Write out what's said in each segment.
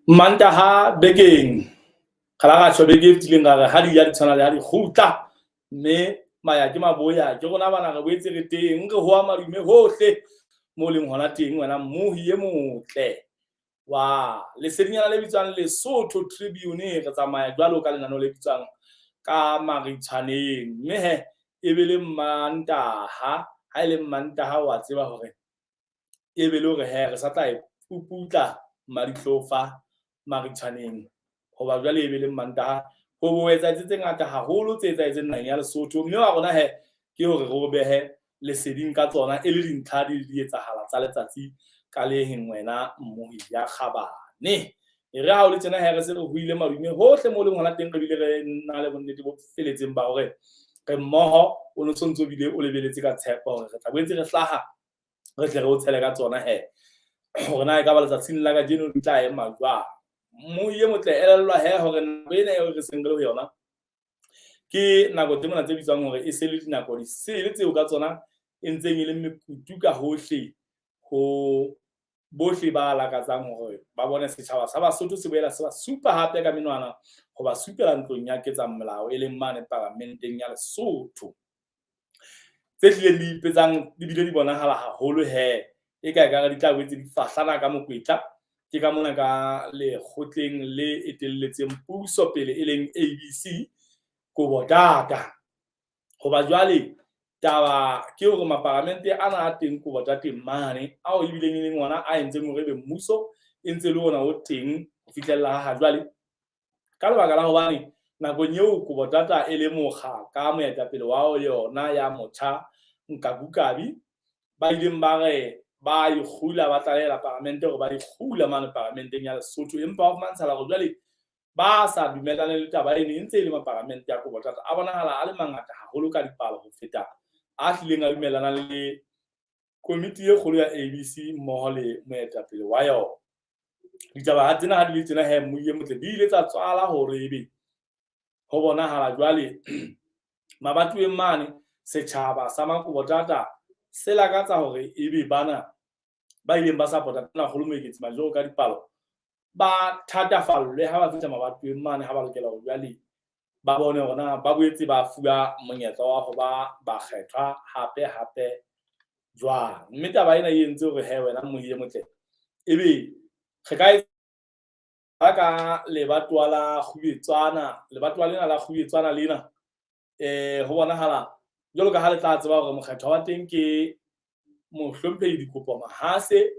Mantaha bekeng kgalagatsho beke e fetileng ra re ha di ya di tshwana le ha di kgutla, mme maya ke maboya ke rona bana re boetse re teng re hoa madume hohle mo leng hona teng wena mmohi e motle wa lesedinyana le bitswang Lesotho Tribune. Re tsamaya jwalo ka lenaneo le bitswang ka maritshwaneng, mme he e be le Mantaha ha e le Mantaha wa tseba hore e be le hore he re sa tla e puputla Marihlofa maritshwaneng hoba jwale e be le Mantaha ho bo etsahetse tse ngata haholo tse etsahetseng naheng ya Lesotho, mme wa rona he ke hore re o behe leseding ka tsona e le dintlha di etsahala tsa letsatsi ka leheng wena mmohi ya kgabane. E re ha o le tjena he re se re huile madume hohle mo leng hona teng re bile re na le bonnete bo feletseng ba hore re mmoho o no sontso bile o lebeletse ka tshepo hore re tla boetse re hlaha re tle re o tshele ka tsona he hore na e ka ba letsatsing la kajeno di tla ema jwang. Mmohi e motle elellwa he hore nako ena eo re seng re le ho yona ke nako tse mona tse bitswang hore e se le dinako di sele tseo ka tsona e ntseng e le mekutu ka hohle ho bohle ba lakatsang hore ba bone setjhaba sa Basotho se boela se ba supa hape ka menwana ho ba supela ntlong ya ketsamelao e leng mane parlamenteng ya Lesotho. Tse hlileng di ipetsang di bile di bonahala haholo he e ka ekare di tla boetse di fahlana ka mokwetla ke ka mona ka lekgotleng le etelletseng puso pele e leng ABC Kobotata. Hoba jwale taba ke hore maparlamente ana a teng Kobotateng mane ao ebileng e leng ona a entseng hore ebe mmuso e ntse le ona o teng ho fihlella ha jwale, ka lebaka la hobane nakong eo Kobotata e le mokga ka moetapele wa yona ya motjha Nkabukabi ba ileng ba re ba ikgula ba tlalehela parlamente hore ba ikgula mane parlamenteng ya Lesotho, empa ho fumantshala hore jwale ba sa dumellane le taba ena e ntse e le maparlamente ya Kobotata a bonahala a le mangata haholo ka dipalo ho feta a hlileng a dumellana le komiti e kgolo ya ABC mmoho le moetapele wa yona. Ditaba ha tsena ha di le tsena he mmohi e motle di ile tsa tswala hore ebe ho bonahala jwale mabatoweng mane setjhaba sa Makobotata se lakatsa hore ebe bana ba ileng ba support-a Tonakgolo Moeketsi Majoro ka dipalo ba thatafallwe ha ba fihla mabatoweng mane ha ba lokela hore jwale ba bone hore na ba boetse ba fuwa monyetla wa ho ba kgethwa hape jwang. Mme taba ena e entse hore he wena mmohi e motle ebe re ka lebatowa la Kgubetswana, lebatowa lena la Kgubetswana lena ho bonahala jwalo ka ha le tla tseba hore mokgethwa wa teng ke mohlomphehi Dikopo Mahase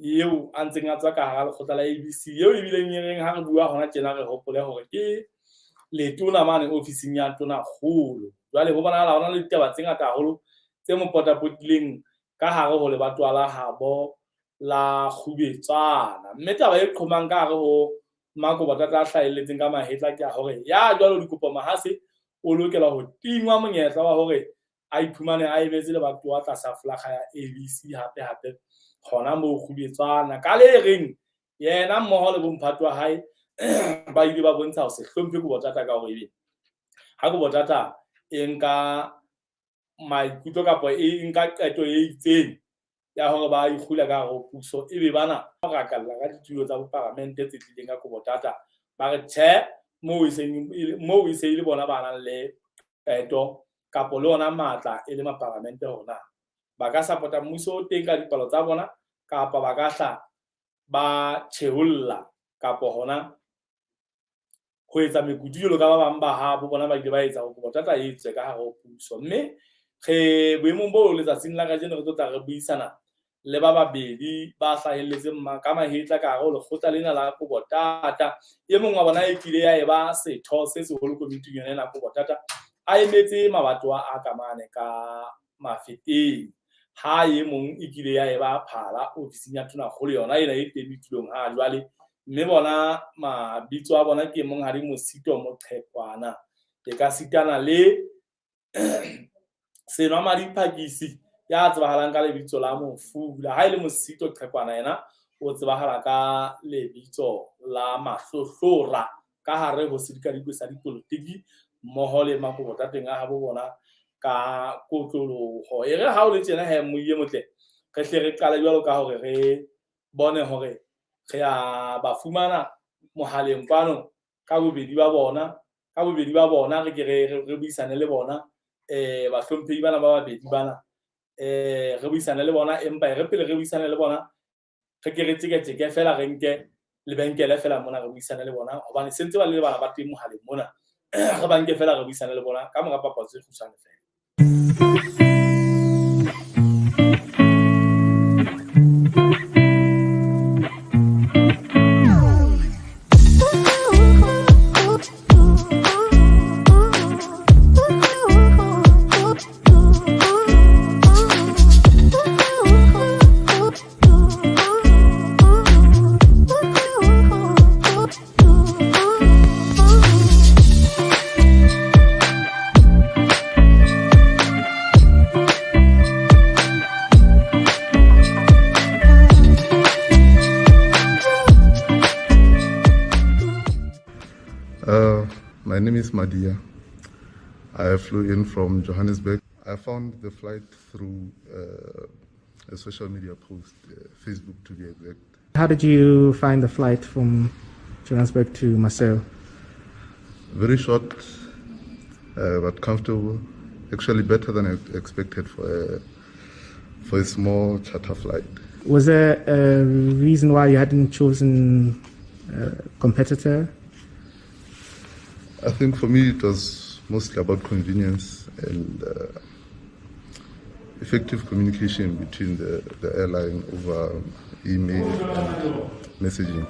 eo a ntseng a tswa ka hara lekgotla la ABC eo ebileng e reng ha re bua hona tjena re hopole hore ke letona mane ofising ya Tonakgolo. Jwale ho bonahala hona le ditaba tse ngata haholo tse mo potapotileng ka hare ho lebatowa la habo la Kgubetswana, mme taba e qhomang ka hare ho Makobotata a hlahelletseng ka mahetla ke a hore ya jwalo Dikopo Mahase o lokela ho tingwa monyetla wa hore a iphumane a emetse lebatowa tlasa flakga ya ABC hape hona moo Kgubetswana ka le reng yena mmoho le bomphato wa hae ba ile ba bontsha ho se hlomphe Kobotata ka hore ebe ha Kobotata e nka maikutlo kapa e nka qeto e itseng ya hore ba ikgula ka hare ho puso, ebe bana ba rakalla ka ditulo tsa boparlamente tse tlileng ka Kobotata ba re tjhe moo e se le bona ba nang le qeto kapo le ona matla e le maparlamente hona ba ka support-a mmuso o teng ka dipalo tsa bona kapa ba ka hla ba tjheholla kapo hona ho etsa mekutu jwalo ka ba bang ba habo bona ba ile ba etsa hore Kobotata e etswe ka hare ho puso. Mme re boemong bo letsatsing la kajeno re tla re buisana le ba babedi ba hlahelletseng ka mahetla ka hare ho lekgotla lena la Kobotata. E mong wa bona e kile ya eba setho se seholo komiting yona ena Kobotata a emetse mabatowa a kamane ka Mafeteng, ha e mong e kile ya eba phala ofising ya Tonakgolo yona ena e teng ditulong ha jwale, mme bona mabitso a bona ke Monghadi Mosito Moqhekwana e ka sitana le Senwamadi Phakisi ya tsebahalang ka lebitso la Mofula. Ha ele Mosito Qhekwana yena o tsebahala ka lebitso la Mahlohlora ka hare ho sedikadikwe sa dipolotiki mmoho le Makobotateng a habo bona ka kotloloho. E re ha o le tjena he mmohi e motle re hle re qale jwalo ka hore re bone hore re ya ba fumana mohaleng kwano ka bobedi ba bona re ke re buisane le bona bahlomphehi bana ba babedi bana re buisane le bona empa re pele re buisane le bona re ke re tseke fela re nke lebenkele fela mona re buisane le bona hobane sentse ba le bana ba teng mohaleng mona re ba nke fela re buisane le bona ka mora papatso e kgutshwane fela. My name is Madia. I flew in from Johannesburg. I found the flight through a social media post, Facebook to be exact. How did you find the flight from Johannesburg to Marseille? Very short, but comfortable. Actually better than I expected for a small charter flight. Was there a reason why you hadn't chosen a competitor? I think for me it was mostly about convenience and effective communication between the airline over email and messaging.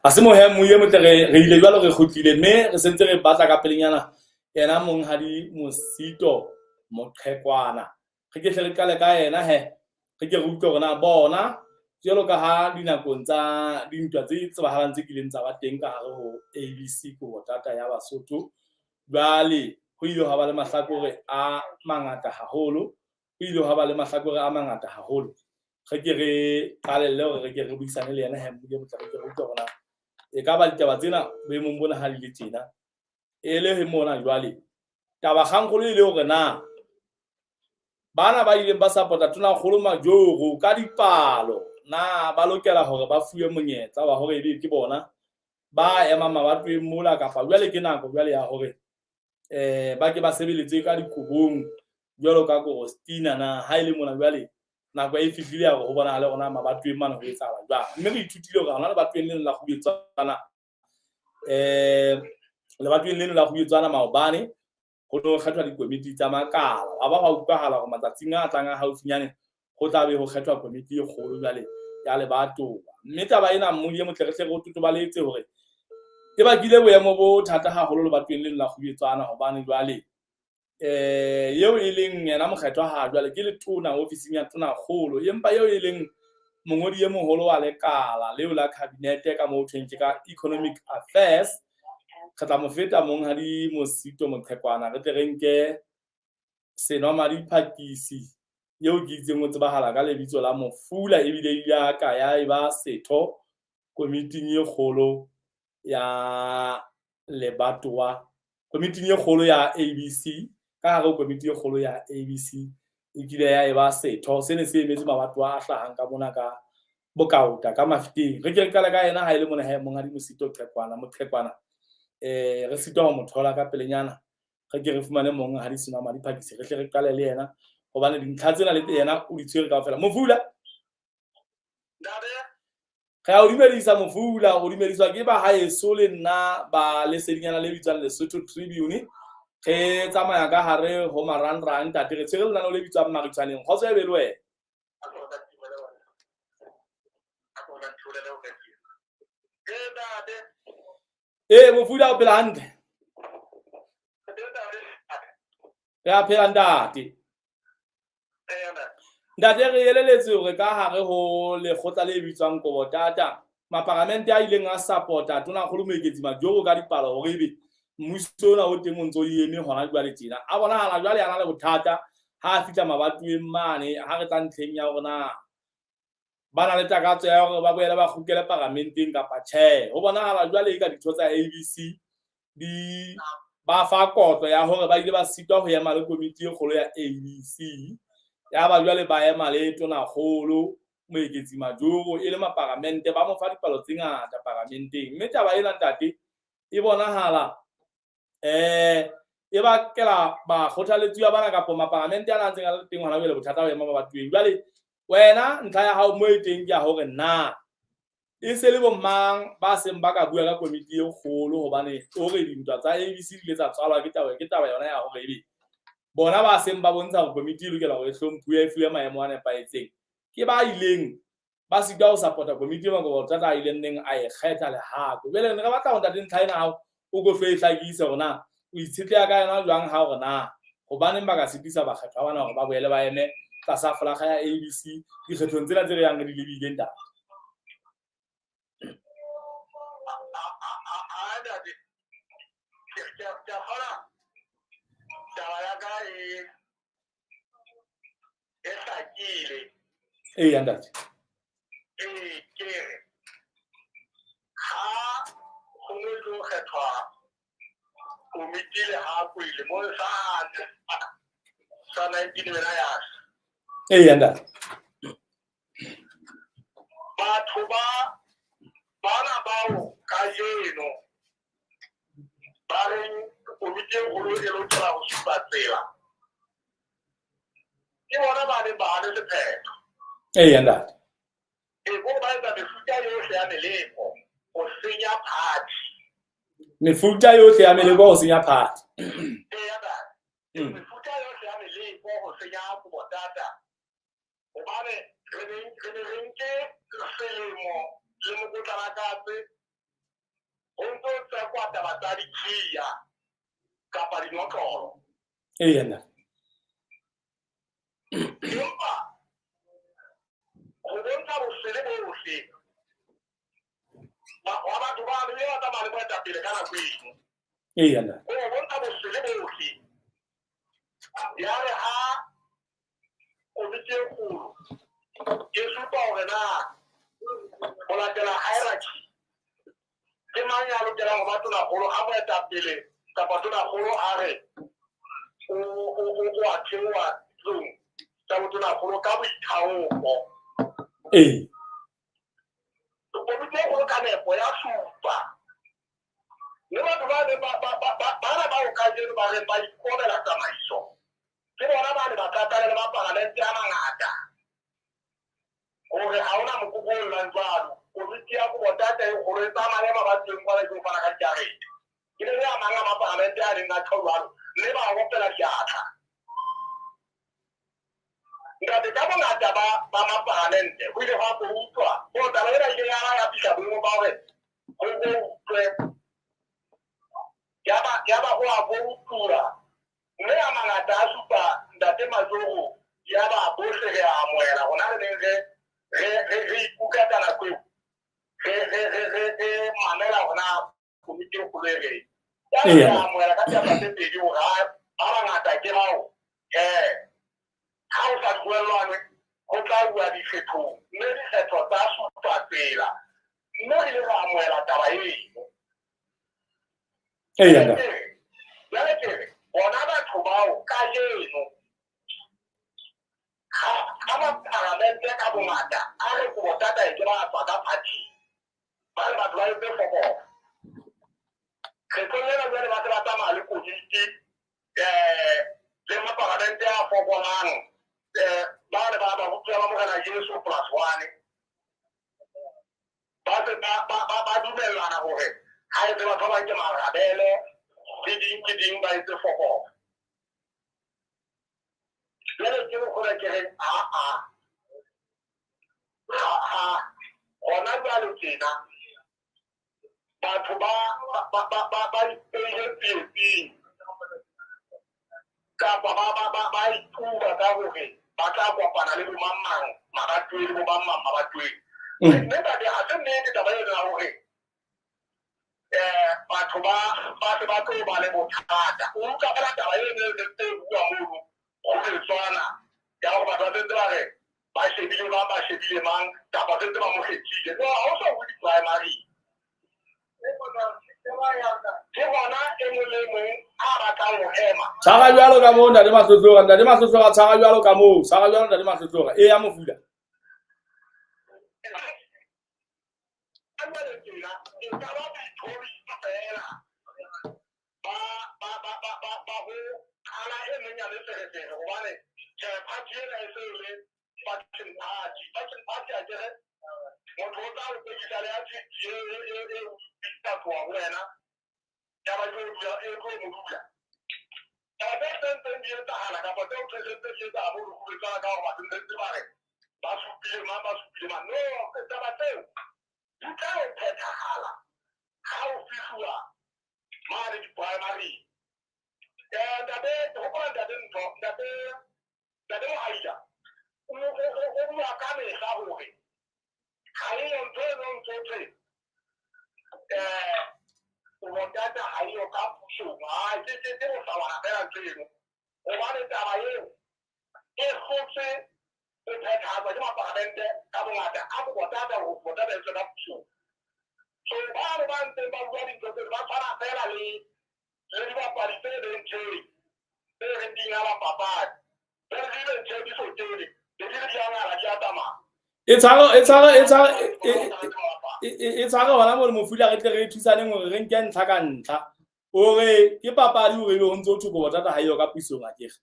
Ase moye motle re ile jwalo re khutlile mme re sentse re batla ka pelenyana ena monghadi Mosito Moqhekwana re ke hle re qale ka ena re ke re utlwe hore na bona jwalo ka ha dinakong tsa dintwa tse tsebahalang tse kileng tsa ba teng ka hare ho ABC ko tata ya Basotho jwale ho ile ha ba le mahlakore a mangata haholo re ke re qalelle hore re ke re buisane le yena moye motle re ke re utlwe hore na e ka ba ditaba tsena boemong bona ha le tjena ele he mona jwale taba kgangkgolo ile hore na bana ba ile ba support-a tona kgolo majoro ka dipalo na ba lokela hore ba fuwe monyetla wa hore ebe ke bona ba ema mabatoweng mola kapa jwale ke nako jwale ya hore ba ke ba sebeletse ka dikobong jwalo ka Gorostina na ha ile mona jwale nako e fihlile ya ho bona le rona mabatoweng mana ho etsahala jwang mme re ithutile hore hona le batoweng lena la kgubetsana le batoweng lena la kgubetsana maobane ho no kgethwa dikomiti tsa makala ba ba utlwahala hore matsatsing a tlang a haufinyane ho tla be ho kgethwa komiti e kgolo jwale ya lebato mme taba ena mmoye motle re hle re totobaletse hore e bakile boemo bo thata haholo le batoweng lena la kgubetsana hobane jwale yeo e leng yena mokgethwa ha jwale ke letona ofising ya tona kgolo empa yeo e leng mongodi e moholo wa lekala leo la cabinet ka mo thweng ka economic affairs re tla mo feta monghadi Mosito Moqhekwana re tle re nke Senwamadi Phakisi yeo ke itseng o tsebahala ka lebitso la Mofula ebile ya ka ya eba setho komiting e kgolo ya lebatowa komiting e kgolo ya ABC ka hare komiti e kgolo ya ABC e kile ya eba setho se ne se emetse mabatowa a hlahang ka mona ka bokauta ka Mafeteng re ke qala ka yena ha ile mona monghadi Mosito Moqhekwana re sitwa ho mothola ka pelenyana re ke re fumane monghadi Senwamadi Phakisi re hle re qale le yena hobane dintlha tsena le yena o di tshwere kaofela Mofula re a o dumedisa Mofula o dumediswa ke ba haeso le nna ba lesedinyana le bitswang Lesotho Tribune re tsamaya ka hare ho marangrang tate re tshwere lenano le bitswang Maritshwaneng kgotso e be le wena Mofula o phela hantle re a phela ntate ntate re eleletse hore ka hare ho lekgotla le bitswang Kobotata maparamente a ileng a support-a tonakgolo Moeketsi Majoro ka dipalo hore ebe mmuso ona o teng o ntso eme hona jwale tjena a bonahala jwale ana le bothata ha a fihla mabatoweng mane ha re tla ntlheng ya hore na ba na le takatso ya hore ba boele ba kgukele parlamenteng kapa tjhe ho bonahala jwale ka ditho tsa ABC di ba fa kotlo ya hore ba ile ba sitwa ho ema le komiti e kgolo ya ABC ya ba jwale ba ema le tonakgolo Moeketsi Majoro e le maparamente ba mo fa dipalo tse ngata parlamenteng mme taba ena ntate e bonahala e ba kela ba kgothaletsuwa bana kapa maparamente ana ntse a le teng hona jwale bothata ho ema mabatoweng jwale wena ntlha ya hao mo e teng ke ya hore na e se le bomang ba seng ba ka bua ka komiti e kgolo hobane o re dintwa tsa ABC di le tsa tswalwa ke taba yona ya hore ebe bona ba seng ba bontsha hore komiti e lokela hore e hlomphuwe e fuwe maemo a nepahetseng ke ba ileng ba sitwa ho support-a komiti e Kobotata a ileng neng a e kgetha le hape jwale re batla ho ntate ntlha ena hao o go fe hlakisa hore na o itshetleha ka yona jwang ha hore na hobaneng ba ka sitisa ba kgetha bana hore ba boele ba eme tlasa flaga ya ABC dikgethong tsena tse re yang di lebile ntate ntate ha ho no kgethwa komiti le ha kwile mo sa 19 wena ya ntate batho bana bao ka jeno ba reng komiti e kgolo e lokela ho supa tsela ke bona ba le sephetho ntate go ba etsa mefuta yohle ya meleko ho senya party mefuta yohle ya meleko ho senya party mefuta yohle ya meleko ho senya Kobotata hobane re nke selemo le mokotlana katse ho ntso tsekwa taba tsa dikhiya kapa dinotlolo ntate empa ho bontsha bosele bohle wa batho ba le ba tsamaya le boetapele ka nako eno ntate ho bontsha bosele bohle ya re ha komiti e kgolo e supa hore na ho latela hierarchy ke mang ya lokelang ho ba tonakgolo ha boetapele kapa tonakgolo a re o a theoha tsong tsa botonakgolo ka boithaopo komiti e kgolo ka nepo ya supa le batho bana ba o kajeno ba re ba ikobela tsamaiso ke bona ba le bakatana le maparamente a mangata hore ha hona mokoko o llang jwalo komiti ya Kobotata e kgolo e tsamaya mabatoweng kwana ke ho fana ka dikarete ke le a mang a maparamente a leng a jwalo mme ba opela diatla ntate ka bongata ba maparamente ho ile hwa utlwa ho taba ena ile ya fihla boemo ba hore ho utlwe ya ba ho a utlwa mme a mangata a supa ntate Majoro ya ba bohle re amohela hona re neng re ikuka ka nako eo re mamela hona komiti e kgolo e re ya amohela ka taba tse pedi hore ba bangata ke bao ha o sa tlohelwane ho tla bua dikgethong mme dikgetho tsa supa tsela mme ile ra amohela taba eno jwale ke re bona batho bao ka jeno ha maparamente ka bongata a re Kobotata e ke ba tswa ka party ba le batho ba etse fokola kgetho lena jwale ba se ba tsamaya le komiti le maparamente a fokolang ba le ba utlwa ba mogela Jesu +1 ba dumellana hore ha e tse batho ba ke marabele ke ding ba etse fokola jwale ke re gore ke re hona jwale tjena batho ba ipeile tsietsing kapa ba ikuba ka hore ba tla kopana le bo mamang mabatwe le bo mamang mabatwe mme ba di ha se nnete taba ena hore batho ba tlo ba le bothata o ka ba taba ena le bua mo go tswana ya go ba tla ba re ba shebile mang taba tse ba mo kgethile no ha o sa go di primary Tshaka jwalo ka moo ntate Masotsoga tshaka jwalo ka moo tshaka jwalo ntate Masotsoga e ya Mofula e tshaka hona mo Mofula re tle re thusaneng hore re nke ntlha ka ntlha ore ke papadi hore ho ntse o thoko botata ha eo ka pisong a kege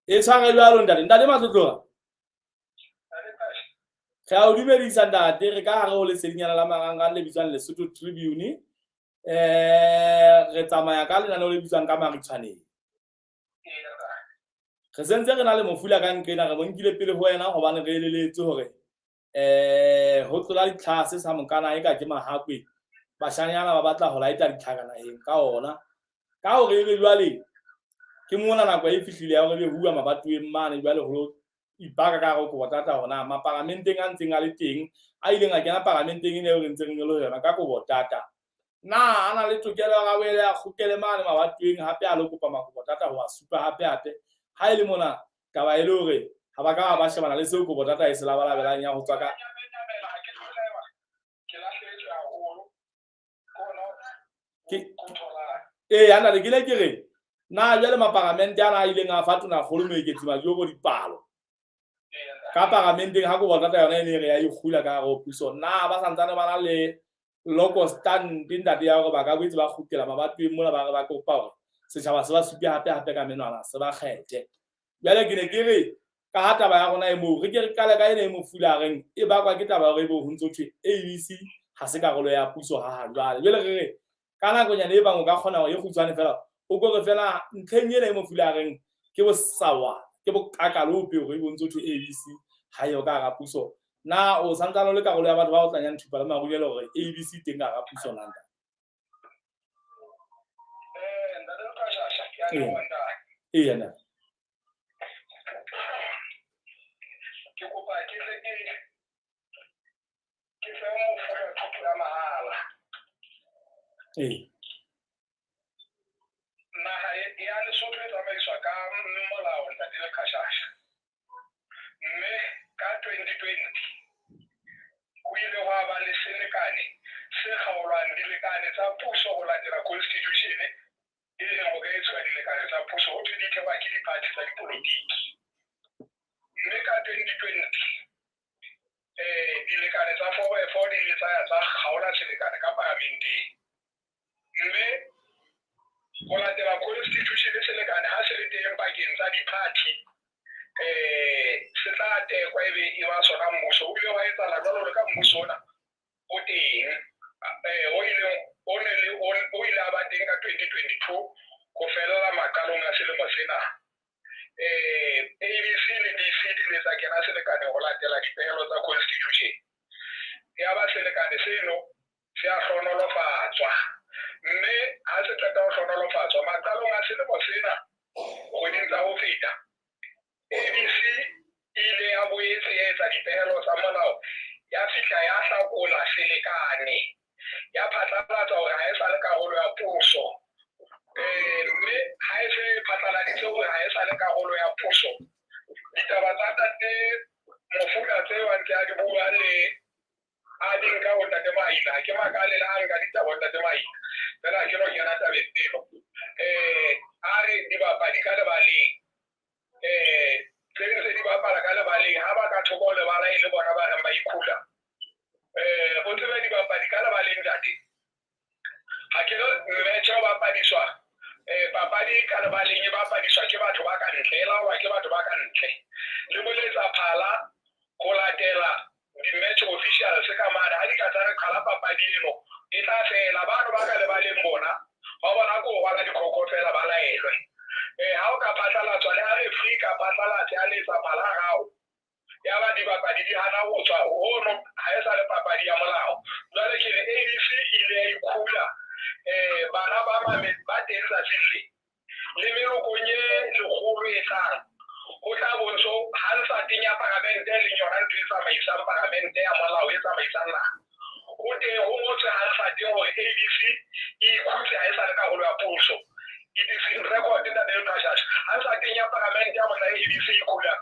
e tshaka jwalo ntate Masotsoga re a o dumedisa ntate re ka hare ho lesedinyana la marangrang le bitswang Lesotho Tribune re tsamaya ka lenaneo le bitswang ka Maritshwaneng re sentse re na le Mofula ka nqena re bonkile pele ho wena hobane re eleletse hore ho tlola ditlhase sa mokana e ka ke mahakwe bashanyana ba batla ho laita ditlhakana eng ka ona ka hore ebe jwale ke mona nako e fihlile ya hore be hua mabatweng mane jwale ho ipaka ka go botata hona maparamenteng a ntseng a le teng a ileng a kena paramenteng ene re ntse re le yona ka go botata na ana le tokelo ga wele a khukele mane mabatweng hape a le kopa makobotata ho a supa hape ha ile mona ka ba ile hore ha ba ka ba shebana le seo go botata e se la balabelang ya ho tswa ka ana le kile ke re na jale maparamente ana ile nga fatuna kholo mo eketsi ma go dipalo ka paramenteng ha go botata yona ene re ya ikgula ka go puso na ba santsane bana le local stand ntate ya go ba ka botse ba khutela mabatweng mona ba re ba kopa hore setjhaba se ba supi hape ka menwana se ba kgethe jale ke ne ke re ka ha taba ya rona e mo re ke re kala ka ene e Mofula reng e ba kwa ke taba re bo huntso thwe ABC ha se karolo ya puso ha jwale jale re kana go nyane e bang o ka khona go e khutswane fela o go re fela ntlheng ene e Mofula reng ke bo sawa ke bo kakalope go e bontso thwe ABC ha yo ka ga puso na o santsana le karolo ya batho ba o tlanyang thupa le magubelo gore ABC teng ka ga puso nanda yana ke kopa ke fa mo fara thupa mahala na ya le Lesotho e tsamaiswa ka molao ntate le Kashasha mme ka 2020 go ile wa ba le selekane se kgaolwang dilekane tsa puso go latela constitution e leng go ka etswa dilekane tsa puso go thwe di ke ba ke diparty tsa dipolotiki mme ka 2020 dilekane tsa 4x4 di le tsa kgaola selekane ka parlamenteng mme go latela constitution selekane ha se le teng pakeng tsa diparty se tla tekwa ebe e ba sona mmuso o ile wa etsala jwalo ka mmuso ona o teng o ile a ba teng ka 2022 go felela maqalong a selemo sena ABC le DC di le tsa kena selekane go latela dipehelo tsa constitution ya ba selekane seno se a hlonolofatswa mme ha se qeta ho hlonolofatswa maqalong a selemo sena kgweding tsa ho feta ABC ile ya boetse ya etsa dipehelo tsa molao ya fihla ya hlakola selekane ya phatlalatsa hore ha e sa le karolo ya puso mme ha e se phatlaladitse hore ha e sa le karolo ya puso ditaba tsa Ntate Mofula tseo a ntse a di bua le a di nka ho Ntate Maina ke makale la nka ditaba ho Ntate Maina fela ke no kena tabeng tseno a re dibapadi ka lebaleng se di bapala ka lebaleng ha ba ka thoko lebala e le bona ba reng ba ikhula o tsebe dibapadi ka lebaleng Ntate ha ke no metjha ba padiswa papadi ka lebaleng e bapadiswa ke batho ba ka ntle e laolwa ke batho ba ka ntle le boletsa phala go latela di-match officials ka mane ha di ka tsare qhala papadi eno e tla fela batho ba ka lebaleng bona ba bona ko ba ka dikhoko fela ba laelwe ha o ka phatlalatswa le ha referee ka phatlalatsa a letsa phala gao ya ba dibapadi di hana go tswa hono ha e sa le papadi ya molao jwale ke re ABC ile ya ikhula bana ba mamet ba teng sa tsile le melokong e legolo e tlang go tla bontsho ha nsa tinya parlamente le yona ntse e tsamaisang parlamente ya molao e tsamaisang naha go teng go ngotse ha nsa teng gore ABC e ikhutse ha e sa le karolo ya puso it is in record in the Prashas ha nsa tinya parlamente ya molao ABC e ikhula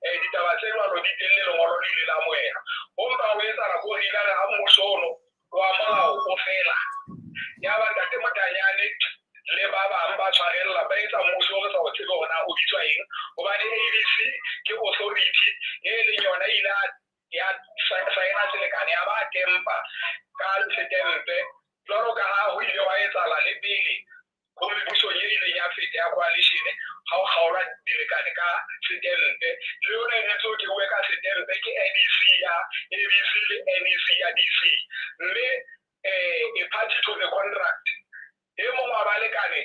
ditaba tse lwalo di teng le lengolo le ile la moena bomba o etsa go rilana ha mmuso ono wa molao o fela ya ba Ntate Motanyane le ba bang ba tshwarella ba etsa mmuso o sa o tsebe hona o bitswa eng hobane ABC ke authority e leng yona ile ya saena selekane ya ba tempa ka setempe jwalo ka ha ho ile wa etsala le pele go mebuso e ileng ya feta ya coalition ha o kgaolwa dilekane ka setempe le yone e ntse o ke bue ka setempe ke NEC ya ABC le NEC ya DC mme a party to the contract e mongwe a ba lekane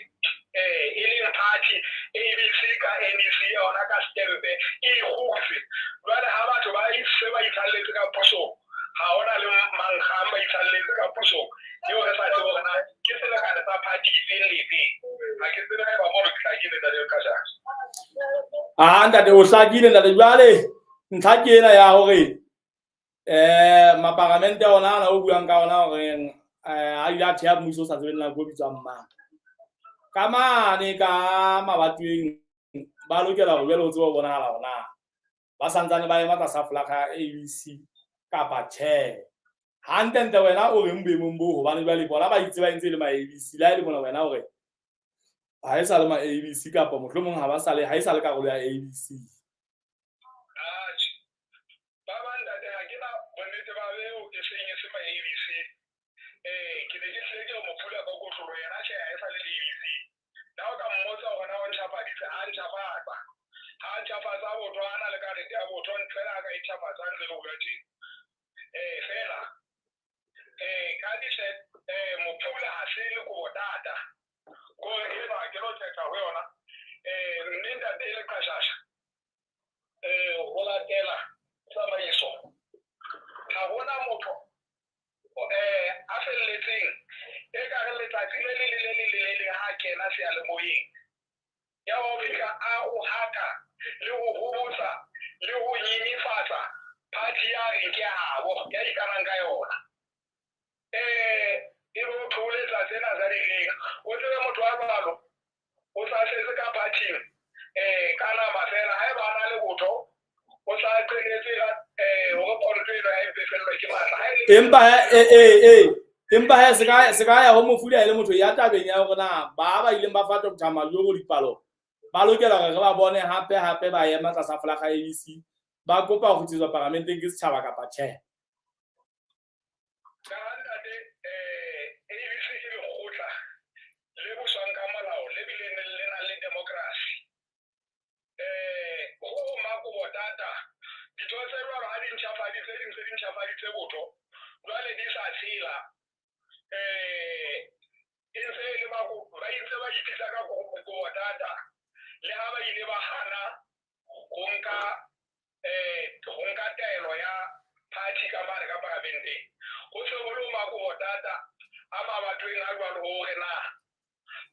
e leng party ABC ka NEC yona ka setempe e gutse jwale ha batho ba ise ba itsalletse ka puso ha ona le mankgang ba itsalletse ka puso eo re sa tsebe gore ke selekane sa party e feng le efeng ha ke tsebe ba mo re tlhakile Ntate Kashasa Ntate o hlakile Ntate jwale ntlha ke ena ya hore maparamente ona ana o buang ka ona hore a ile a thea mmuso sa tsebeng la go bitswang mang ka mane ka mabatweng ba lokela go bjale o tsebe bona hala bona ba santsane ba ema tsa flaga ABC kapa che hantente wena o reng boemong bo hobane jwale bona ba itse ba ntse le ma ABC la ile bona wena hore ha e sa le ma ABC kapa mohlomong ha ba sa le ha e sa le karolo ya ABC ke ne ke tleke Mofula ka kotlolo yena tjhe ha e sa le ABC na o ka mmotsa hore na o ntjhafatse a ntjhafatsa ha ntjhafatsa botho ana le karete ya botho ntlhela ka ntjhafatsa ntle le ulati fela ka dihle Mofula ha se le go data go e ba ke lo tsetsa ho yona mme Ntate le Kashasha ho latela tsamaiso ha hona motho a felletseng e ka re letsatsi le ha kena seyalemoyeng ya ho fihla a ho haka le ho hobotsa le ho nyenyefatsa party ya reng ke habo ya ikarang ka yona e bo tholetsa tsena tsa direng o tsebe motho wa balo o sa setse ka party ka nama fela ha e ba na le botho o sa qeletse ho porto eno ha e fellwa ke matla empa se ka ya ho Mofula ile motho ya tabeng ya hore na ba ileng ba fa Dr. Maluo dipalo ba lokela hore re ba bone hape ba ema tlasa flaga ABC ba kopa go tsitswa parlamenteng ke setjhaba kapa che ABC ke lekgotla le buswang ka molao le bileng le na le democracy go mako botata ditho tse jwalo ha di ntjhafaditse botho jwale di sa tshela e ntse le ba itse ba ipitsa ka go botata le ha ba ile ba hana go nka taelo ya party ka mare ka parlamente go se go lo mako botata a mabatweng a jwalo hore na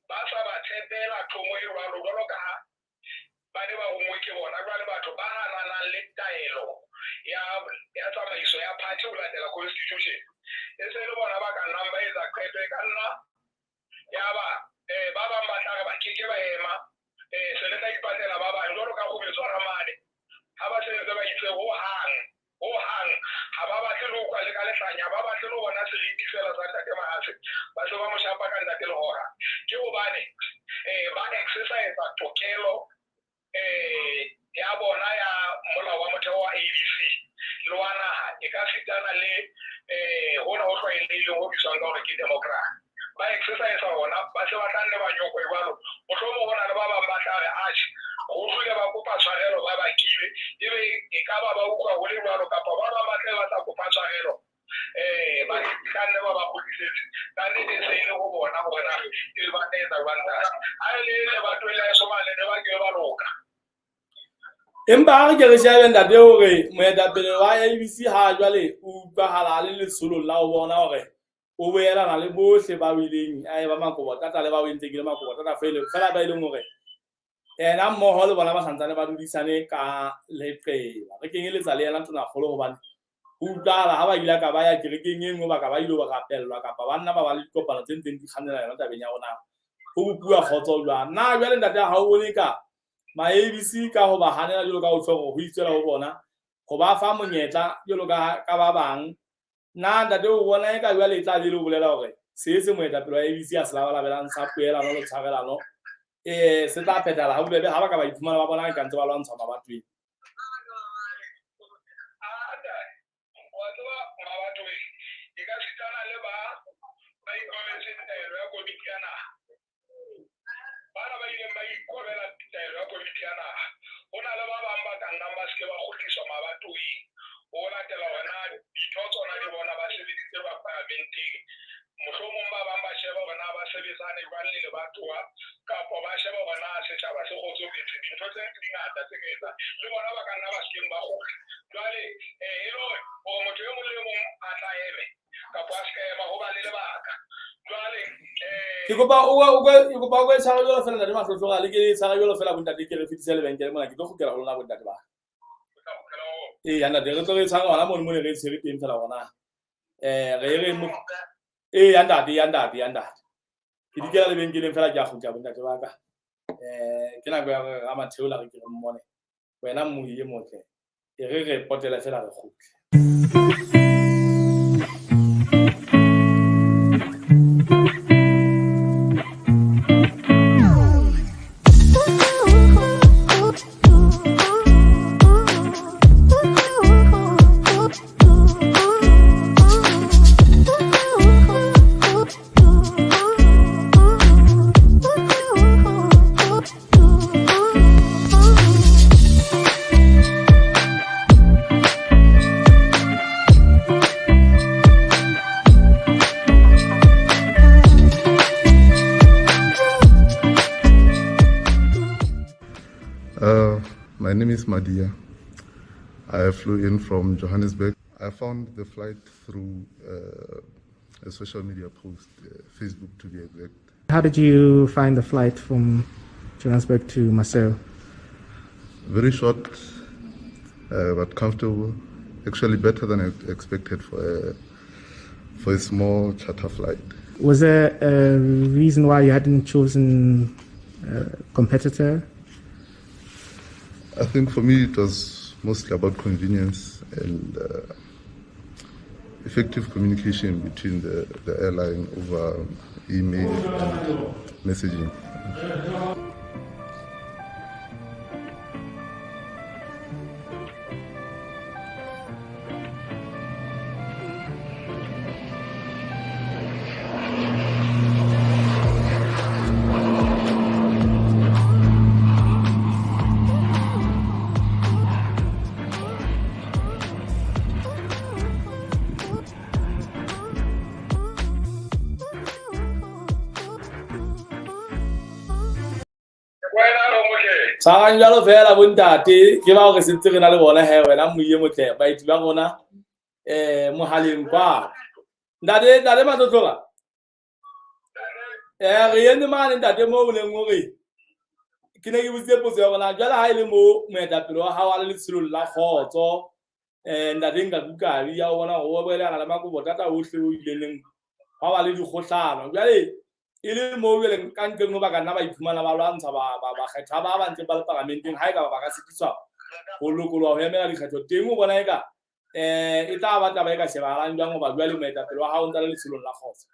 ba sa ba tshepela thomo e jwalo jwalo ka ha ba ne ba hongwe ke bona jwale batho ba hananang le taelo ya tsamaiso ya party ho latela constitution e se le bona ba ka nnang ba etsa qeto e ka nna ya ba bang ba tla ba keke ba ema se le tla ipatlela ba bang jwalo ka go betsa ramane ha ba se ba itse ho hang ha ba batle lo kwa le ka lehlanya ba batle lo bona seriti fela sa tate mahase ba se ba mo shapa ka ntate le hora ke hobane ba exercise tokelo ya bona ya molao wa motheo wa ABC le wa naha e ka fitana le hona ho tlwaelehileng ho bitswang ka hore ke democrat ba exercise hona ba se ba tlanne ba nyoko e jwalo mohlomong hona le ba bang ba tla re atjhe go tlile ba kopa tshwarelo ba bakile ebe e ka ba utlwa ho le jwalo kapa ba bang ba tle ba tla kopa tshwarelo ba kanne ba kgodisetse ka nnete se ile go bona hore na e ba etsa jwang a le batho le somale ne ba ke ba loka empa ha re ke re shebe ntate hore moetapele wa ABC ha jwale o utlwahala le lesolong la ho bona hore o boelana le bohle ba wileng ba makobo tata le ba wentse ke le makobo tata fela ba ileng hore ena mmoho le bona ba santsane ba dudisane ka leqeba re kenyeletsa le yena tona kgolo hobane ho utlwahala ha ba ile ka ba ya kerekeng e nngwe ba ka ba ile ba rapellwa kapa banna ba le dikopano tse ntseng di kgannela yona tabeng ya rona ho bua khotso jwa na jwale ntate ha o bone ka ma ABC ka ho ba hanela jalo ka o tshwaro ho itsela ho bona go ba fa monyetla jalo ka ba bang na ntate o bona e ka jwale tla le bolela hore se moetapele wa ABC a se la belang sa puelano le tshwarelano se tla phethala ha bobebe ha ba ka ba iphumana ba bona ka ntse ba lwantsha mabatweng bana ba ile ba ikobela taelo ya komiti ya naha hona le ba bang ba ka nnang ba se ba kgutliswa mabatoweng ho latela hona ditho tsona di bona ba sebeditse ba parlamenteng mohlomong ba bang ba sheba hona ba sebetsane jwang le bathoa kapa ba sheba hona setjhaba se kgotsofetse dintho tse ngata tse ka etsa le bona ba ka nna ba sekeng ba kgutla jwale e le hore motho e mong le mong a tla eme kapa a se ka ema ho ba le lebaka jwale ke kopa o go tshara jolo fela ntate mahlotloga le ke tshara jolo fela bontate ke re fitise lebenkele mona ke tlo gokela go lona bontate ba ya ntate re tlo re tshara ngwana mo ne re tshwere teng fela gona re mo ya ntate ke dikela lebenkeleng fela ke a gutla bontate ba ka ke nako ya re ga matheola re ke re mmone wena mmohi e motle e re potela fela re gutle My name is Madia. I flew in from Johannesburg. I found the flight through a social media post, Facebook to be exact. How did you find the flight from Johannesburg to Marseille? Very short, but comfortable. Actually better than I expected for a small charter flight. Was there a reason why you hadn't chosen a competitor? I think for me it was mostly about convenience and effective communication between the airline over email and messaging. Sarang jalo fela bontate ke ba go se ntse re na le bona he wena moiye motle ba itse ba rona mohaleng kwa ndade matlotlola re yende mane ntate mo boleng hore ke ne ke botse potso ya bona jwale ha ile mo moetapele wa hao a le letsholo la khotso ntate nka kukabi ya bona go boela le makobo tata ohle o ileng ha ba le dikgohlano jwale e le mo bele ka ntle mo ba ka nna ba iphumana ba lwantsha ba kgetha ba ba ntse ba le parlamenteng ha e ka ba ka setiswa go lokolwa ho emela dikgetho teng o bona eka e tla ba taba e ka shebahalang jwang goba jwale moetapele wa hao ntse le letsholong la khotso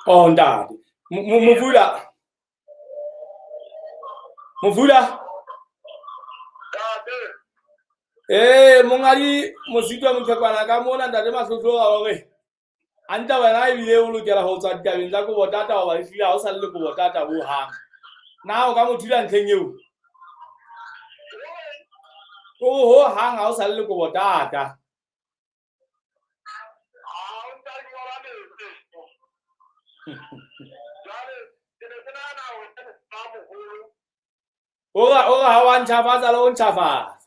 Oh ntate Mvula mongadi mositwa motlhekwana ka mona ntate mahlotlo ga hore anta wena e bile o lokela ho tswa ditabeng tsa kobo tata wa e fila ha o sa le kobo tata ho hang na o ka mo thula ntlheng eo ho hang ha o sa le kobo tata Ora ha wa ntjhafatsa le ho ntjhafatsa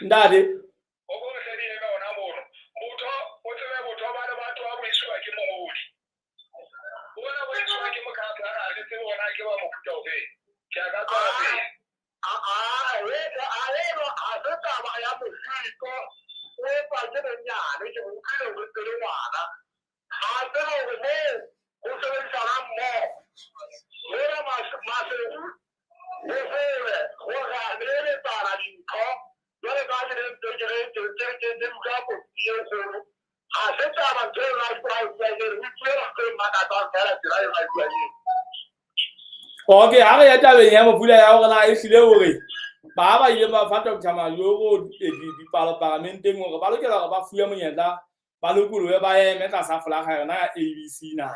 ntate Okay, ha re ya tabeng ya Mvula ya hore na e hlile hore ba ile ba fata go tshama yo dipalo parlamenteng hore ba lokela hore ba fuwe monyetla ba lokolohe ba eme ka sa flaga yona ya ABC na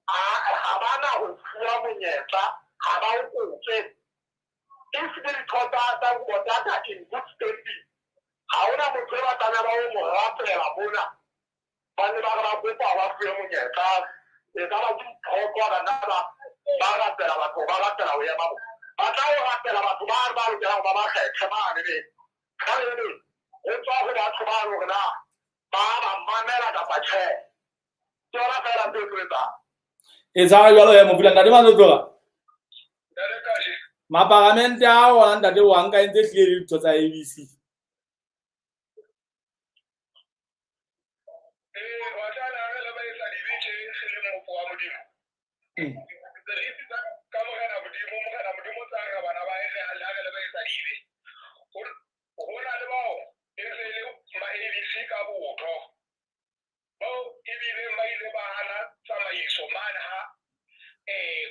ha bana ho fuwa monyetla ha ba o kope if the totata go data in good standing ha ona motho ba tana ba o mo rapela mona ba ne ba ra kopa wa fuwa monyetla e ka ba go na ba rapela batho ba rapela o ya ba ba tla o rapela batho ba re ja ba ba kgethe ba ne ka le o tswa go batho ba re na ba mamela ka pathe tsora fela tsetsa e tsaka jalo ya Mofula ntate ba tloga mapagamente a ona ntate wa nka ntse hlile ditho tsa ABC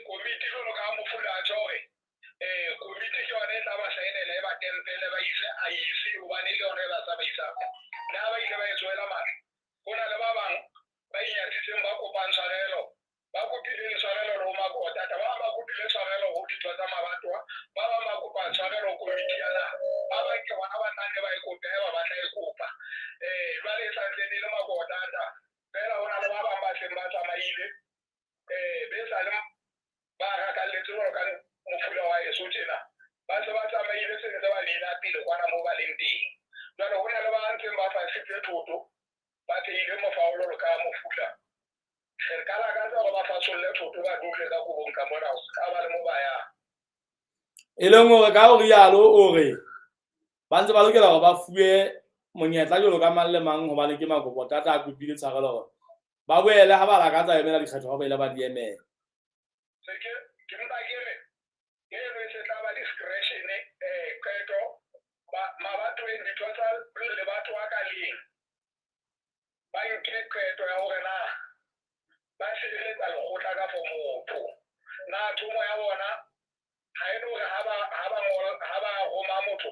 komiti jwalo ka Mofula a tjore komiti ke yone e tla ba saenela e ba tempele ba ise a ise hobane le yone e ba tsamaisa le ha ba ile ba e tswela mane ho na le ba bang ba inyatsitseng ba kopang tshwarelo ba kopile tshwarelo ro makota ba kopile tshwarelo ho ditwa tsa mabatwa ba ba kopa tshwarelo komiti ya na ba ba ke wana ba nne ba e kopa ba batla e kopa jwale e santse le makota fela hona le ba bang ba seng ba tsamaile be sa le ba ga ka le tsoro ka Mofula wa Yeso tjena ba se ba tsamaile se ke ba lena pele kwana mo ba leng teng jwale hona le ba ntseng ba fasitse toto ba theile mofaolo ka Mofula serikala ka tsa ba fasolle toto ba dule ka go bonka mona ka ba le mo ba ya e leng hore ka o rialo o re ba ntse ba lokela go ba fuwe monyetla jalo ka mang le mang hobane ke makopo tata a kopile tshwarelo gore ba boele ha ba lakatsa emela dikgetho ga ba ile ba di emela ke mpa ke re e se tla ba discretion qeto mabatho e ditho tsa le batho a ka leng ba nke qeto ya hore na ba sireletsa lekgotla ka for motho na thomo ya bona ha e no re ha ba roma motho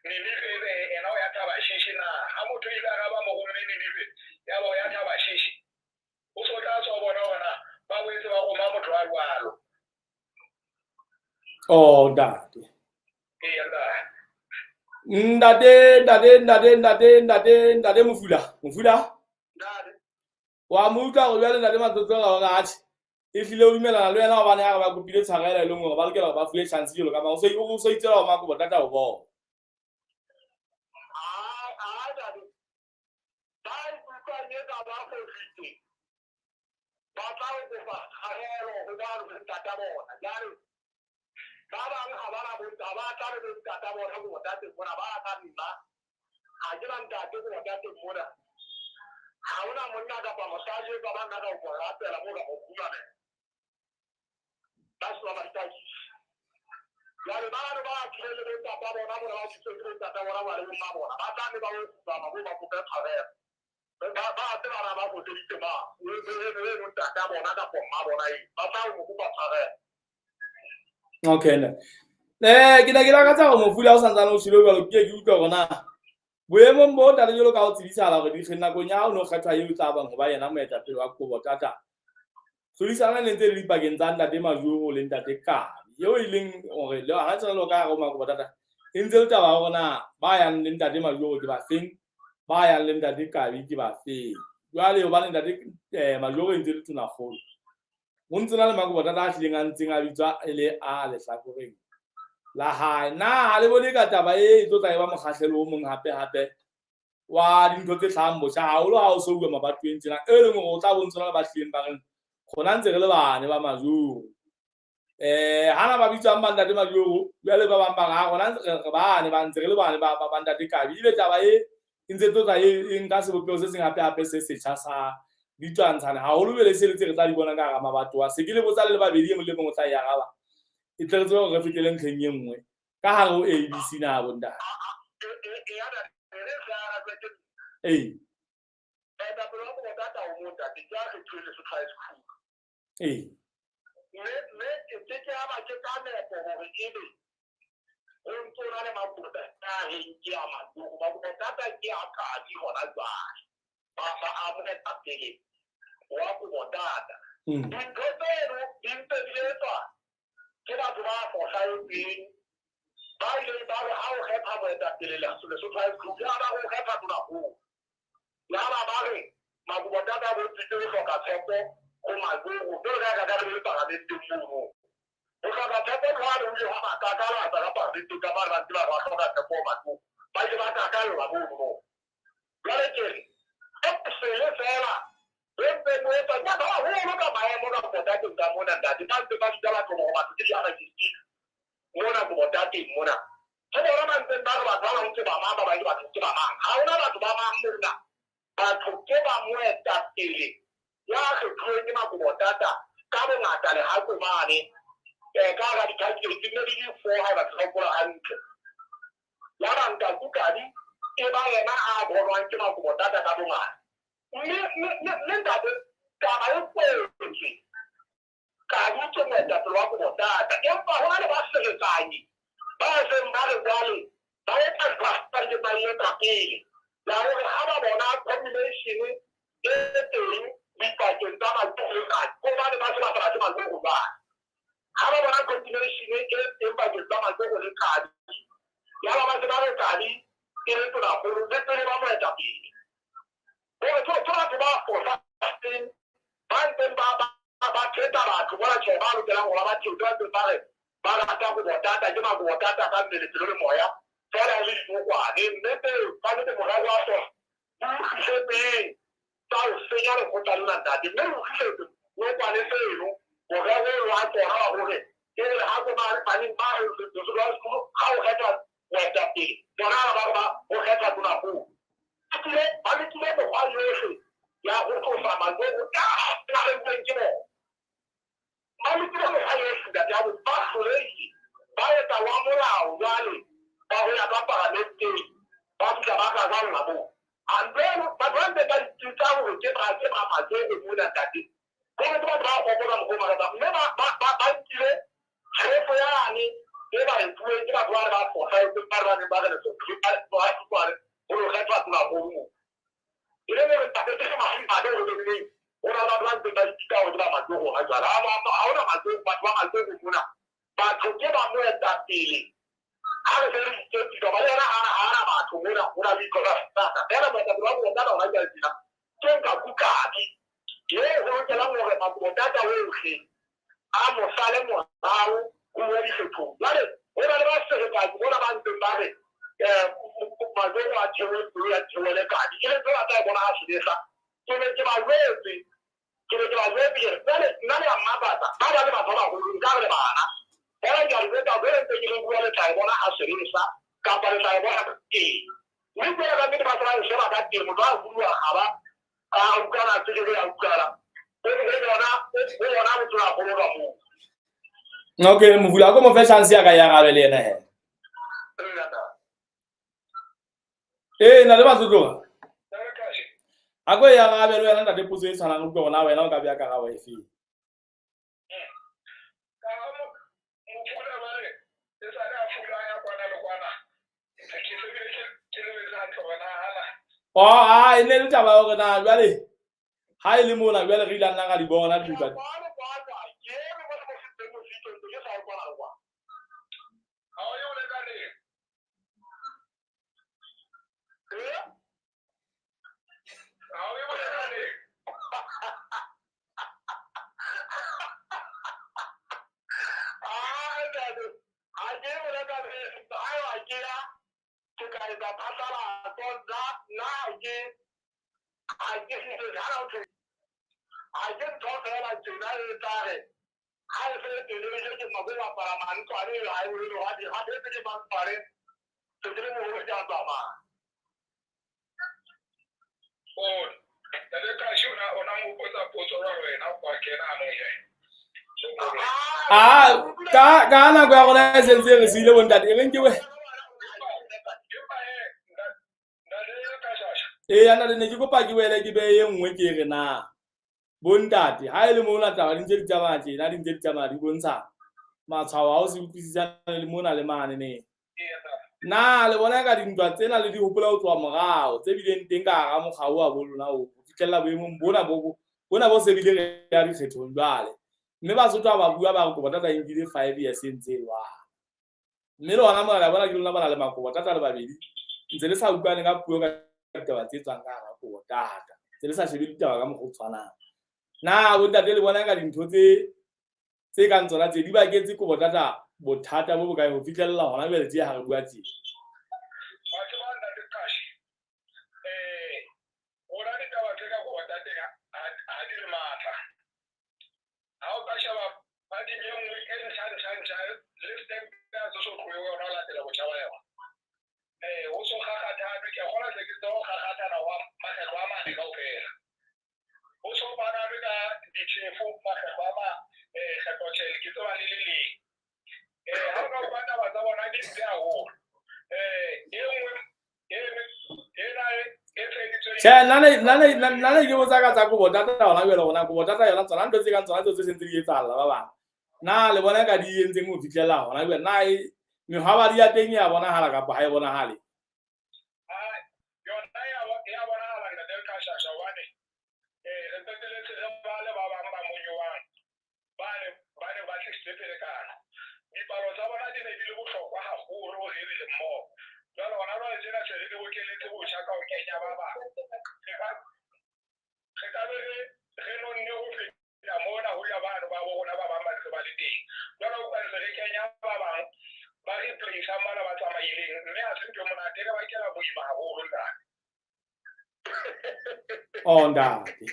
Ninive ena o ya thaba shishi na ha motho ile ga ba mo gomme Ninive ya ba ya thaba shishi o so tla tswa bona hore ba boetse ba roma motho a jwalo oh dade ntate Mofula wa muka go bjale ntate matsotso ga ga atse e hlile o dumelana le wena gobane ga ba kopile tshwarelo e leng gore ba lokela go ba fuwe chance jalo ka mang o so itsela go makobo tata o bona okay ke ne ke lakatsa go Mofula o santsane o shile jalo ke utlwa gona boemong bo tata jalo ka go tsebisala gore di nakong ya o no kgetha eo tla bang go ba yena moetapele wa kobo tata tlhodisana le ntse le dipakeng tsa ntate Majoro le ntate Kabi eo e leng gore le ha ntse lo ka go makobo tata e ntse le taba gona ba yang le ntate Majoro ke ba feng ba yang le ntate Kabi ke ba feng jwale o ba le ntate Majoro e ntse le tuna kgolo mo ntse na le makobo tata a hlileng a ntseng a bitswa ele a le hlakoreng la hae na ha le bone ka taba e tlo tla e ba mokgahlelo o mong hape wa dintho tse hlahang botjha haholo ha o so bua mabatoweng tsena e leng gore o tla bontsana le ba hlileng ba reng gona ntse re le bane ba Majoro hana ba bitswang ba ntate Majoro jwale ba bang ba ga gona re bane ba ntse re le bane ba ntate Kabi ile taba e ntse tla e nka sebopego se seng hape se setjha sa ditwantshana haholo bele se le tse re tla di bona ka ga mabatowa se ke le botsa le babedi e mo le mongwe tla ya gaba e tle re tswe go re fetele ntlheng e nngwe ka ha go ABC na bonda dintho tseno di ntse di etswa ke batho ba fosahetseng ba ileng ba re ha o kgetha moetapele Lesotho High School ya ba o kgetha Tonakgolo ya ba re Makubotata a bontshitse ho hloka tshepo ho Mazuru jwalo ka ha re le parlamenteng mono ho hloka tshepo ke ha re ha makakala a tsaka parlamenteng ka ba ba hloka tshepo Mazuru ba ke ba takalla mono jwale ke sele fela Bembe moeta ya ba ho lo ka maemo ka Makubotata ka mona ndati ba ntse ba ditaba tlo go batho ke ya register mona Makubotata mona ke bona ba ntse ba ba ba ntse ba mama ba le batho ke ba mang ha ona batho ba mang mona batho ke ba moetapele ya kgethuwe ke Makubotata ka bongata le ha go mane ka ga dikhankele ke ne di 4 ha ba tlokola hantle ya ba nka kukadi e ba yena a bonwang ke Makubotata ka bongata mme ntate taba e kwetse ka ditse moetapele wa Makubotata empa ho le ba seletsanyi ba seng ba re jwale ba etsa basta le ba etsa pele la hore ha ba bona combination e teng dipakeng tsa Mazuru ko ba le ba se ba fara ke Mazuru ba ha ba bona combination e teng pakeng tsa Mazuru le Kadi ya ba se ba re Kadi ke le Tonakgolo le pele ba moetapele ho batho ba fosahetseng ba ntseng ba pheta batho bona tjhe ba lokelang hore ba thotse ba re ba rata Makubotata ke Makubotata ka mmele le moya fela le dibokwane mme ba le moralo wa sona o kgishetseng tsa ho senya le kgotla le ntate mme o kgishetse o kwane seno moralo wa tsona wa hore ke re ha go ba baneng ba re ha o kgetha moetapele bona ba o kgetha Tonakgolo ba le tile mokgwa yohle ya go tlosa Mazuru ka re ke bona ba le tile mokgwa yohle ya go ba hlolehile ba etsa wa molao jwale ba ho ya ka parlamenteng ba fihla ba ka jwalo mo andelo ba bande ka ditsa ho ke ba Mazuru mona ntate ko ba ba go bona mo ba mme ba ntile tshefo yani e ba ntwe ke ba ba fosa e ba ba le so ba o lo kgetha Tonakgolo ile le ntate ke ma ba le le ona ba bande ka ditsa ho ba Mazuru ha jwala ha ona Mazuru ba Mazuru mona ba ke ba moetapele ha re se ke ba le ana batho mona le ko ba era ba ba go nda ona ja dina ke ka kukadi ye ho ke la mo re Makubotata ohle a mo sale mo bao o di setho jale o ba le ba se ka bona ba ntse ba re Mazuru a tshwe le Kadi ke le tsela tsa bona a shedisa ke be ke ba lwetse jale nna le mmabata ba ba le batho ba go nka re bana era ya le ta bere te ke go le tsa bona a shedisa ka ba le tsa bona ke ni ke ga ke ba tsara se ba ka ke mo ba bua ga ba a ukana tse ke ya ukana o bona mo tsara go ba mo okay Mvula ko mo fe chance ya ka ya gabe le yena na le batlo a go ya gabe le wena ntate potso e tshwanang go bona wena o ka bya ka ga wifi ene le taba gore na jwale ha ile mona jwale re ilana ga di bona dipa ka na go ya gona sentse re sile bontate e ke we ana le ne ke kopa ke wele ke be ye nngwe ke re na bontate ha ile mo na taba di ntse di tsamaya tjena di ntse di tsamaya di bontsha matshwao a o se utlwisisana le mona le mane ne na le bona ka dintwa tsena le di hopola ho tswa morao tse bileng teng ka ga mogao wa bolona o fitlhela boemong bona bo bona bo se bile ya dikgetho jwale mme ba sotho ba bua ba go botata e bile 5 years ntse wa mme le ona mara bona ke lona bana le makobo tata le babedi ntse le sa utlwane ka puo ka ditaba tse tswang ka ga go tata ntse le sa shebe ditaba ka moggo tshwana na bo ntate le bona ka dintho tse ka ntsona tse di baketse go botata bothata bo bokae go fitlhella gona bele tse ha re bua tse nane ke botsa ka tsa go botata ona bele gona go botata yona tsona ntse ka tsona tse sentse di etsala ba bang na le bona ka di entseng mo fitlhela gona bele na mehaba di ya teng ya bona hala ka ba ha e bona hale Oh, ndate.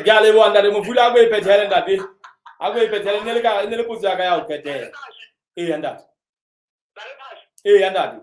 Gale wanda de mufula agwe petele ndati agwe petele nele kuza ka ya upetele ndati ndati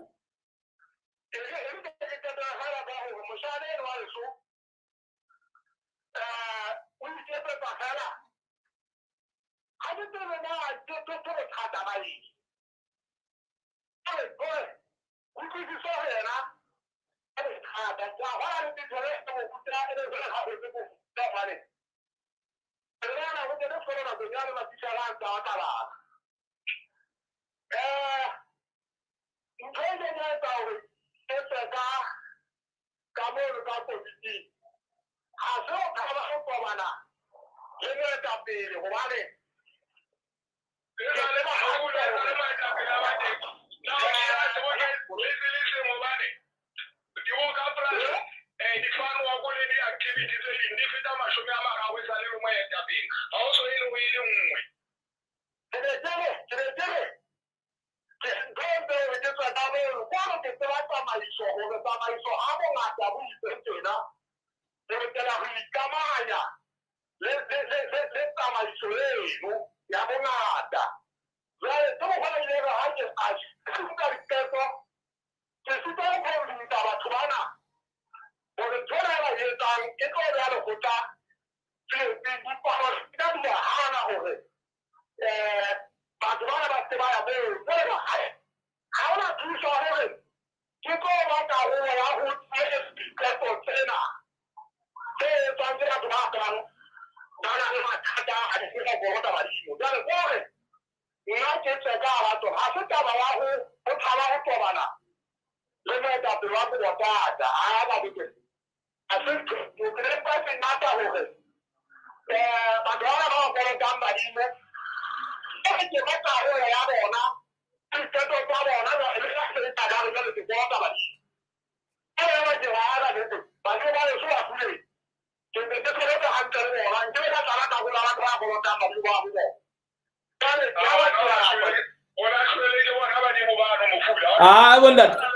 wanda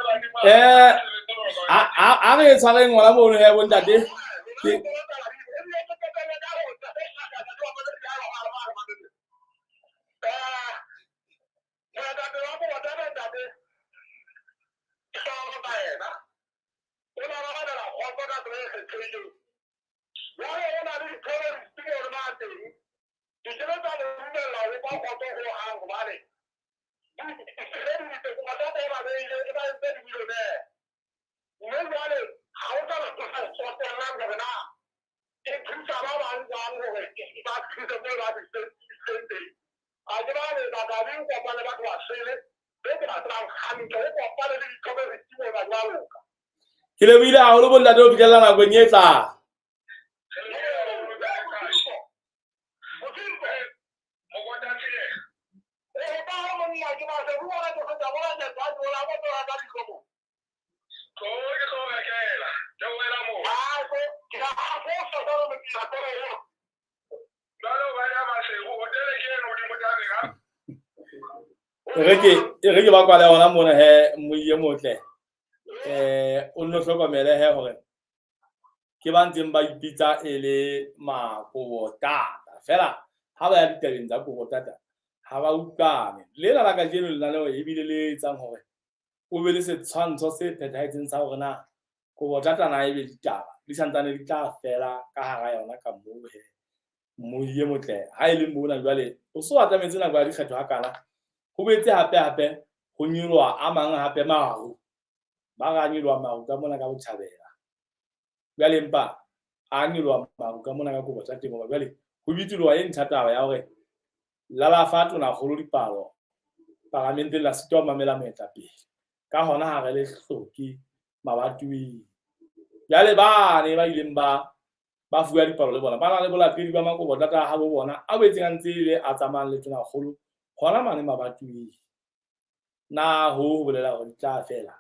are tsare ngwana mo ne ya bontate Ke lebohile haholo bontate ho fihlella nakong e tlang. E re ke ba kwale hona mona he moiye motle. O nno hlokomele he hore ke ba ntseng ba ipitsa e le makobotata fela ha ba ya ditabeng tsa kobotata ha ba utlwane. Lena la kajeno lenaneo ebile le etsang hore o be le setshwantsho se phethahetseng sa hore na kobotata na ebe ditaba di santsane di tla fela ka hara yona ka moo he moiye motle. Ha e le mona jwale o so atametse nako ya dikgetho hakana ho boetse hape ho nyoloha a mang hape maru ba ga nyoloha maru ka mona ka botjhabela jwale empa a nyoloha maru ka mona ka kobotata temo jwale ho bitulwa e ntha taba ya hore lalafato na kgolo dipalo parlamenteng la sitwa mamela moetapele ka hona ha re le hloki mabatoweng jwale bane ba ileng ba fuwa dipalo le bona ba na le bolatedi ba makobotata ha bo bona a boetseng a ntse ile a tsamayang le tsona kgolo hona mane mabatoweng na ho bolela hore di tla fela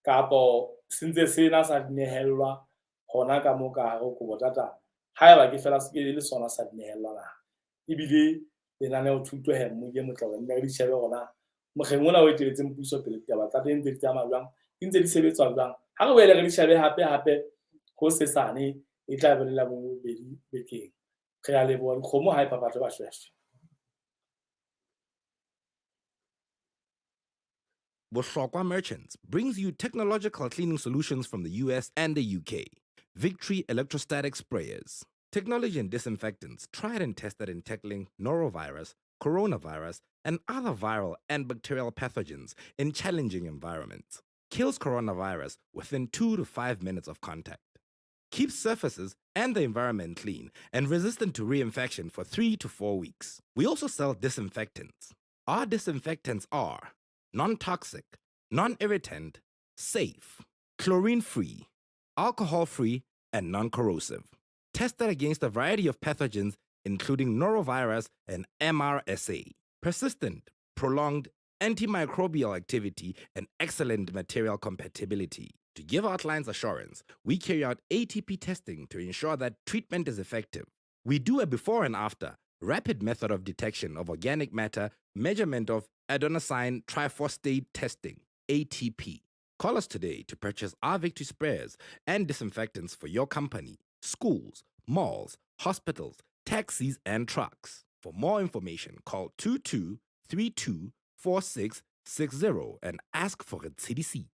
kapo sentse sena sa dinehellwa hona ka mo ka hare kobotata haeba ke fela se ke le sona sa dinehellwa na ebile lenaneo thuto he moiye motle nne di shebe gona mokgeng ona o eteletseng puso pele ditaba tsa teng tse tsamaya jwang di ntse di sebetswa jwang ha re boele re di shebe hape ho sesane e tla bolela bobedi bekeng re a leboha dikgomo ha e papatlo ba shweshwe. Bohlokwa Merchants brings you technological cleaning solutions from the US and the UK. Victory electrostatic sprayers. Technology and disinfectants tried and tested in tackling norovirus, coronavirus, and other viral and bacterial pathogens in challenging environments. Kills coronavirus within 2 to 5 minutes of contact. Keeps surfaces and the environment clean and resistant to reinfection for 3 to 4 weeks. We also sell disinfectants. Our disinfectants are non-toxic, non-irritant, safe, chlorine-free, alcohol-free, and non-corrosive. Tested against a variety of pathogens including norovirus and MRSA. Persistent, prolonged, antimicrobial activity, and excellent material compatibility. To give our clients assurance, we carry out ATP testing to ensure that treatment is effective. We do a before and after, rapid method of detection of organic matter, measurement of adenosine triphosphate testing, ATP. Call us today to purchase our Victory sprayers and disinfectants for your company, schools, malls, hospitals, taxis, and trucks. For more information, call 22324660 and ask for a CDC.